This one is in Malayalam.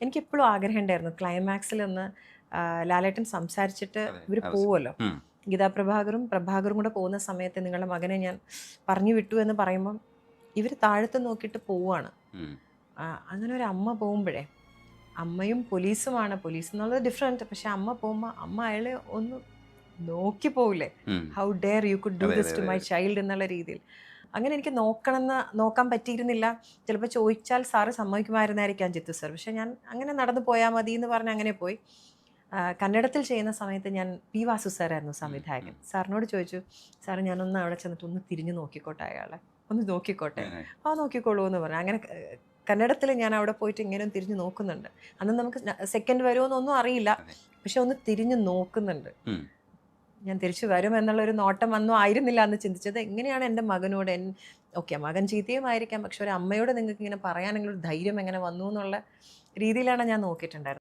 എനിക്കെപ്പോഴും ആഗ്രഹം ഉണ്ടായിരുന്നു ക്ലൈമാക്സിലൊന്ന് ലാലേട്ടൻ സംസാരിച്ചിട്ട് ഇവർ പോവുമല്ലോ, ഗീതാ പ്രഭാകറും കൂടെ പോകുന്ന സമയത്ത് നിങ്ങളുടെ മകനെ ഞാൻ പറഞ്ഞു വിട്ടു എന്ന് പറയുമ്പം ഇവർ താഴത്ത് നോക്കിയിട്ട് പോവുകയാണ്. അങ്ങനെ ഒരു അമ്മ പോകുമ്പോഴേ, അമ്മയും പോലീസുമാണ്, പോലീസ് എന്നുള്ളത് ഡിഫറെൻറ്റ്, പക്ഷെ അമ്മ പോകുമ്പോൾ അമ്മ അയാളെ ഒന്ന് നോക്കി പോവില്ലേ, how dare you could do this to my child എന്നുള്ള രീതിയിൽ. അങ്ങനെ എനിക്ക് നോക്കാൻ പറ്റിയിരുന്നില്ല. ചിലപ്പോൾ ചോദിച്ചാൽ സാറ് സമ്മതിക്കുമായിരുന്നായിരിക്കാം ജിത്തു സർ, പക്ഷെ ഞാൻ അങ്ങനെ നടന്നു പോയാൽ മതി എന്ന് പറഞ്ഞ് അങ്ങനെ പോയി. കന്നഡത്തിൽ ചെയ്യുന്ന സമയത്ത് ഞാൻ പി വാസു സാറായിരുന്നു സംവിധായകൻ. സാറിനോട് ചോദിച്ചു, സാറ് ഞാനൊന്ന് അവിടെ ചെന്നിട്ട് ഒന്ന് തിരിഞ്ഞു നോക്കിക്കോട്ടെ, അയാളെ ഒന്ന് നോക്കിക്കോട്ടെ. നോക്കിക്കോളൂ എന്ന് പറഞ്ഞു. അങ്ങനെ കന്നഡത്തിൽ ഞാൻ അവിടെ പോയിട്ട് ഇങ്ങനെ തിരിഞ്ഞു നോക്കുന്നുണ്ട്. അന്ന് നമുക്ക് സെക്കൻഡ് വരുമോ എന്നൊന്നും അറിയില്ല, പക്ഷെ ഒന്ന് തിരിഞ്ഞു നോക്കുന്നുണ്ട്. ഞാൻ തിരിച്ചു വരും എന്നുള്ളൊരു നോട്ടം വന്നോ ആയിരുന്നില്ല അന്ന് ചിന്തിച്ചത്. എങ്ങനെയാണ് എൻ്റെ മകനോട്, ഓക്കെ മകൻ ചീത്തയുമായിരിക്കാം, പക്ഷെ ഒരു അമ്മയോട് നിങ്ങൾക്ക് ഇങ്ങനെ പറയാനെങ്കിലും ഒരു ധൈര്യം എങ്ങനെ വന്നു എന്നുള്ള രീതിയിലാണ് ഞാൻ നോക്കിയിട്ടുണ്ടായിരുന്നത്.